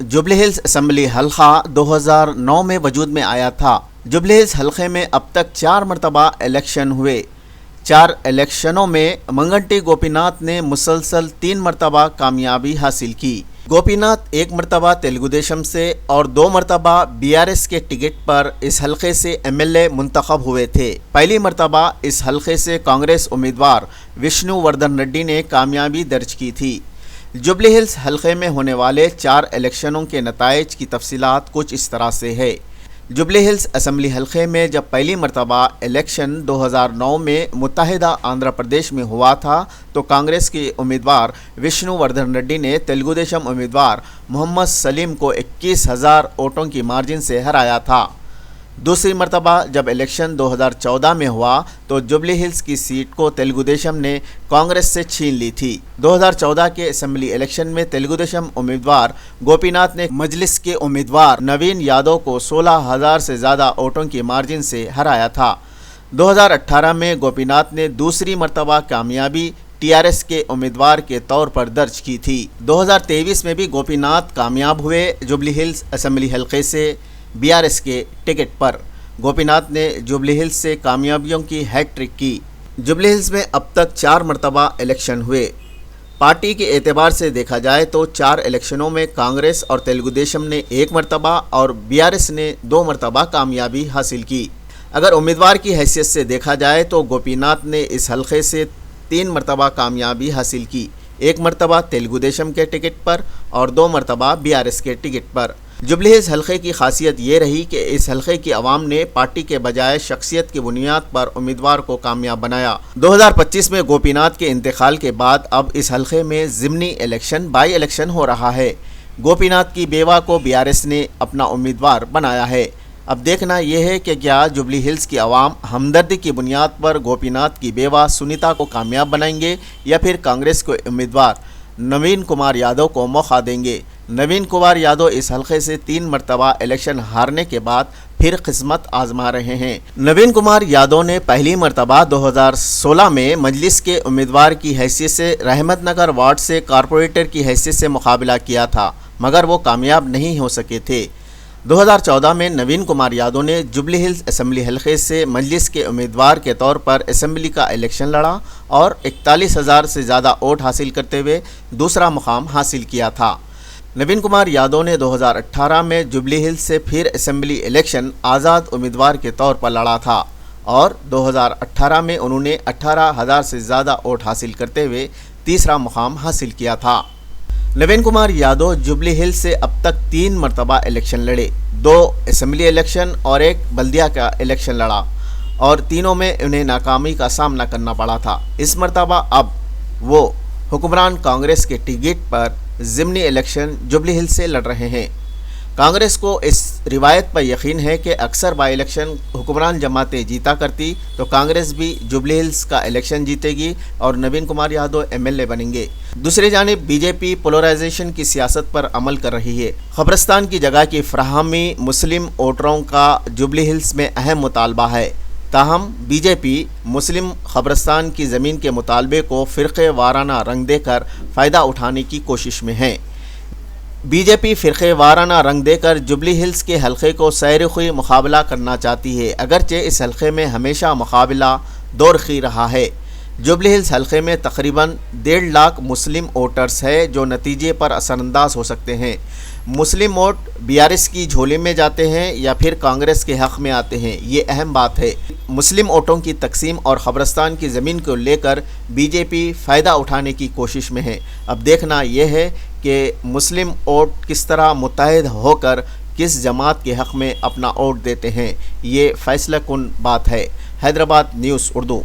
Jubilee hills assembly हल्का 2009 में वजूद में आया था। जुबली हिल्स हल्के में अब तक 4 मरतबा इलेक्शन हुए। 4 इलेक्शनों में मंगंटी गोपीनाथ ने मुसलसल 3 मरतबा कामयाबी हासिल की। गोपीनाथ 1 मरतबा तेलुगु देशम से और 2 मरतबा बीआरएस के टिकट पर इस हल्के से एमएलए मुंतखब हुए थे। पहली मरतबा इस हल्के से कांग्रेस उम्मीदवार विष्णु वर्धन रेड्डी ने कामयाबी दर्ज की थी। जुबली हिल्स हल्के में होने वाले 4 इलेक्शनों के नताइज की तफसीलात कुछ इस तरह से है। जुबली हिल्स असम्बली हल्के में जब पहली मरतबा इलेक्शन 2009 में मुत्तहिदा आंध्र प्रदेश में हुआ था तो कांग्रेस के उम्मीदवार विष्णु वर्धन रेड्डी ने तेलुगु देशम उम्मीदवार मोहम्मद सलीम को 21,000 वोटों की मार्जिन से हराया था। दूसरी मरतबा जब इलेक्शन 2014 में हुआ तो जुबली हिल्स की सीट को तेलुगु देशम ने कांग्रेस से छीन ली थी। 2014 के असम्बली इलेक्शन में तेलुगु देशम उम्मीदवार गोपीनाथ ने मजलिस के उम्मीदवार नवीन यादव को 16,000 से ज़्यादा वोटों की मार्जिन से हराया था। 2018 में गोपीनाथ ने दूसरी मरतबा कामयाबी टीआरएस के उम्मीदवार के तौर पर दर्ज की थी। 2023 में भी गोपीनाथ कामयाब हुए। जुबली हिल्स असम्बली हल्के से बीआरएस के टिकट पर गोपीनाथ ने जुबली हिल्स से कामयाबियों की हैट्रिक की। जुबली हिल्स में अब तक 4 मरतबा इलेक्शन हुए। पार्टी के एतबार से देखा जाए तो 4 इलेक्शनों में कांग्रेस और तेलुगु देशम ने 1 मरतबा और बीआरएस ने 2 मरतबा कामयाबी हासिल की। अगर उम्मीदवार की हैसियत से देखा जाए तो गोपीनाथ ने इस हल्के से 3 मरतबा कामयाबी हासिल की, 1 मरतबा तेलुगु देशम के टिकट पर और 2 मरतबा बीआरएस के टिकट पर। जुबली हिल्स हल्के की खासियत ये रही कि इस हल्के की आवाम ने पार्टी के बजाय शख्सियत की बुनियाद पर उम्मीदवार को कामयाब बनाया। 2025 में गोपीनाथ के इंतकाल के बाद अब इस हल्के में ज़िमनी इलेक्शन बाई इलेक्शन हो रहा है। गोपीनाथ की बेवा को बीआरएस ने अपना उम्मीदवार बनाया है। अब देखना यह है कि क्या जुबली हिल्स की आवाम हमदर्दी की बुनियाद पर गोपीनाथ की बेवा सुनीता को कामयाब बनाएंगे या फिर कांग्रेस के उम्मीदवार नवीन कुमार यादव को मौका देंगे। नवीन कुमार यादव इस हल्के से 3 मरतबा इलेक्शन हारने के बाद फिर किस्मत आजमा रहे हैं। नवीन कुमार यादव ने पहली मरतबा 2016 में मजलिस के उम्मीदवार की हैसियत से रहमतनगर वार्ड से कारपोरेटर की हैसियत से मुकाबला किया था, मगर वो कामयाब नहीं हो सके थे। 2014 में नवीन कुमार यादव ने जुबली हिल्स असम्बली हल्के से मजलिस के उम्मीदवार के तौर पर असम्बली का इलेक्शन लड़ा और 41,000 से ज़्यादा वोट हासिल करते हुए दूसरा मुकाम हासिल किया था। नवीन कुमार यादव ने 2018 में जुबली हिल्स से फिर असम्बली इलेक्शन आज़ाद उम्मीदवार के तौर पर लड़ा था और 2018 में उन्होंने 18,000 से ज़्यादा वोट हासिल करते हुए तीसरा मुकाम हासिल किया था। नवीन कुमार यादव जुबली हिल्स से अब तक 3 मरतबा इलेक्शन लड़े, 2 असम्बली इलेक्शन और 1 बल्दिया का इलेक्शन लड़ा और तीनों में उन्हें नाकामी का सामना करना पड़ा था। इस मरतबा अब वो हुक्मरान कांग्रेस के टिकट पर ज़िमनी इलेक्शन जुबली हिल्स से लड़ रहे हैं। कांग्रेस को इस रिवायत पर यकीन है कि अक्सर बाई इलेक्शन हुक्मरान जमातें जीता करती तो कांग्रेस भी जुबली हिल्स का इलेक्शन जीतेगी और नवीन कुमार यादव एमएलए बनेंगे। दूसरी जानिब बीजेपी पोलराइजेशन की सियासत पर अमल कर रही है। कब्रिस्तान की जगह की फराहमी मुस्लिम वोटरों का जुबली हिल्स में अहम मुतालबा है, ताहम बीजेपी मुस्लिम कब्रिस्तान की ज़मीन के मुतालबे को फ़िरक़े वाराना रंग देकर फ़ायदा उठाने की कोशिश में है। बीजेपी फ़िरक़े वाराना रंग देकर जुबली हिल्स के हल्के को सैर-ए-खुई मुकाबला करना चाहती है, अगरचे इस हल्के में हमेशा मुकाबला दोरखी रहा है। जुबली हिल्स हल्के में तकरीबन 1.5 लाख मुस्लिम वोटर्स है जो नतीजे पर असरअंदाज हो सकते हैं। मुस्लिम वोट बीआरएस की झोली में जाते हैं या फिर कांग्रेस के हक़ में आते हैं, ये अहम बात है। मुस्लिम वोटों की तकसीम और कब्रिस्तान की ज़मीन को लेकर बीजेपी फ़ायदा उठाने की कोशिश में है। अब देखना यह है कि मुस्लिम वोट किस तरह मुत्तहिद होकर किस जमात के हक़ में अपना वोट देते हैं, ये फ़ैसला कुन बात है। हैदराबाद न्यूज़ उर्दू।